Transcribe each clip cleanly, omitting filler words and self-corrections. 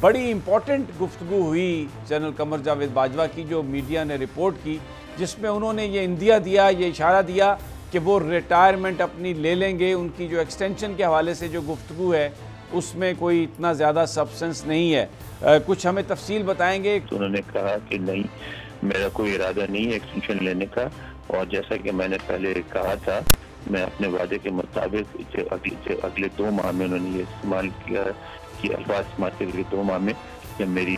बड़ी इम्पोर्टेंट गुफ्तगू हुई जनरल कमर जावेद बाजवा की, जो मीडिया ने रिपोर्ट की, जिसमें उन्होंने ये इंदिया दिया, ये इशारा दिया कि वो रिटायरमेंट अपनी ले लेंगे। उनकी जो एक्सटेंशन के हवाले से जो गुफ्तगू है उसमें कोई इतना ज़्यादा सब्सटेंस नहीं है। कुछ हमें तफसील बताएंगे। तो उन्होंने कहा कि नहीं, मेरा कोई इरादा नहीं है एक्सटेंशन लेने का, और जैसा कि मैंने पहले कहा था, मैं अपने वादे के मुताबिक अगले 2 माह में उन्होंने ये इस्तेमाल किया कि अल्फाज इस्तेमाल के 2 माह में जब मेरी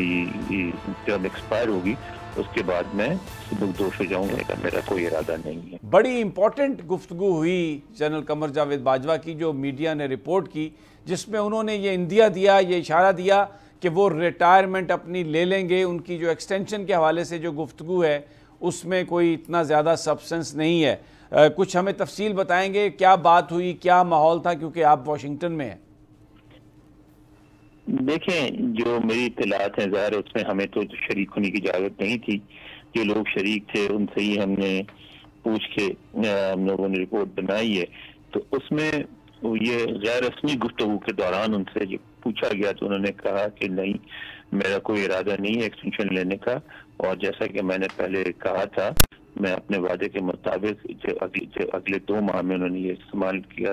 टर्म एक्सपायर होगी उसके बाद मैं सुबुकदोश हो जाऊंगा, का मेरा कोई इरादा नहीं है। बड़ी इंपॉर्टेंट गुफ्तगू हुई जनरल कमर जावेद बाजवा की, जो मीडिया ने रिपोर्ट की, जिसमें उन्होंने ये इंदिया दिया, ये इशारा दिया कि वो रिटायरमेंट अपनी ले लेंगे। उनकी जो एक्सटेंशन के हवाले से जो गुफ्तगू है उसमें कोई इतना ज़्यादा सब्सटेंस नहीं है। कुछ हमें तफसील बताएंगे, क्या बात हुई, क्या माहौल था, क्योंकि आप वाशिंगटन में हैं। देखें, जो मेरी इत्तलात हैं, ज़ाहिर उसमें हमें तो शरीक होने की इजाज़त नहीं थी। जो लोग शरीक थे उनसे ही हमने पूछ के हम लोगों ने रिपोर्ट बनाई है। तो उसमें ये गैर रस्मी गुफ्तगू के दौरान उनसे जो पूछा गया तो उन्होंने कहा कि नहीं, मेरा कोई इरादा नहीं है एक्सटेंशन लेने का, और जैसा कि मैंने पहले कहा था, मैं अपने वादे के मुताबिक अगले 2 माह में उन्होंने ये इस्तेमाल किया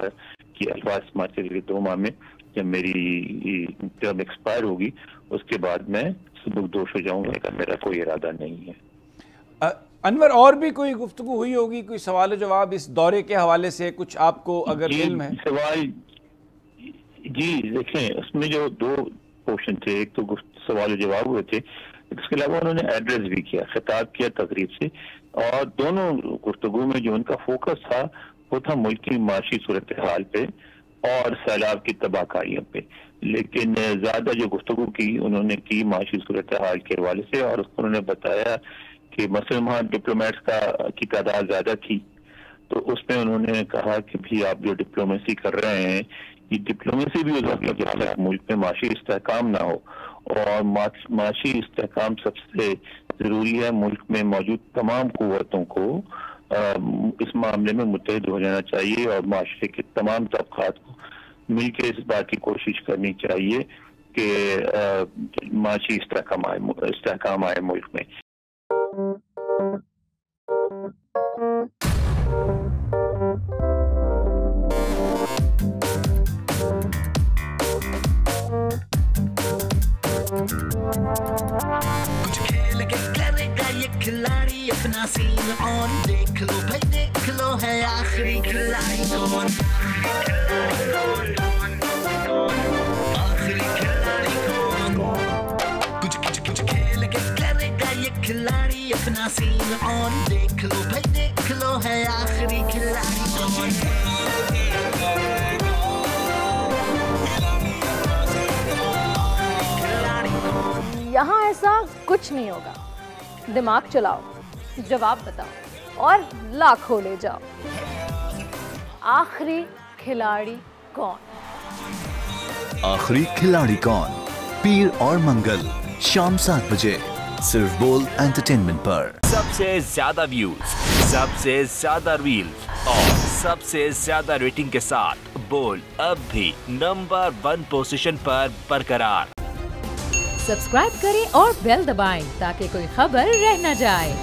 कि अल्फाज इस्तेमाल के 2 माह में जब मेरी टर्म एक्सपायर होगी उसके बाद मैं सुबुकदोश हो जाऊंगा, का मेरा कोई इरादा नहीं है। अनवर, और भी कोई गुफ्तगू हुई होगी, कोई सवाल जवाब इस दौरे के हवाले से कुछ आपको अगर इल्म है? सवाल जी देखें, उसमें जो 2 पोर्शन थे, एक तो सवाल जवाब हुए थे, इसके अलावा उन्होंने एड्रेस भी किया, खिताब किया तकरीब से, और दोनों गुफ्तगू में जो उनका फोकस था वो था मुल्क की माशी सूरत हाल पे और सैलाब की तबाहकारियों पे। लेकिन ज्यादा जो गुफ्तगू की उन्होंने की माशी सूरत हाल के हवाले से, और उसको उन्होंने बताया कि मसलन वहाँ डिप्लोमेट्स की तादाद ज्यादा थी, तो उसमें उन्होंने कहा कि भी आप जो डिप्लोमेसी कर रहे हैं, ये डिप्लोमेसी भी उस वक्त जब तक मुल्क में माशी इस्तेहकाम ना हो, और माशी इस्तेहकाम सबसे जरूरी है। मुल्क में मौजूद तमाम कुव्वतों को इस मामले में मुत्तहिद हो जाना चाहिए, और माशरे के तमाम तबकात को मिलकर इस बात की कोशिश करनी चाहिए कि माशी इस्तेहकाम आए मुल्क में। कुछ खेल के करेगा ये खिलाड़ी अपना सीन ऑन, देख लो भाई देख लो, है आखिरी खिलाड़ी कौन, आखिरी खिलाड़ी कौन। कुछ खेल के करेगा ये खिलाड़ी अपना सीन ऑन, देख लो भाई देख लो, है आखिरी खिलाड़ी कौन। यहाँ ऐसा कुछ नहीं होगा, दिमाग चलाओ, जवाब बताओ और लाखों ले जाओ। आखिरी खिलाड़ी कौन? आखिरी खिलाड़ी कौन, पीर और मंगल शाम 7 बजे सिर्फ बोल एंटरटेनमेंट पर। सबसे ज्यादा व्यूज, सबसे ज्यादा रील्स और सबसे ज्यादा रेटिंग के साथ बोल अब भी नंबर 1 पोजीशन पर बरकरार। सब्सक्राइब करें और बेल दबाएं ताकि कोई खबर रह न जाए।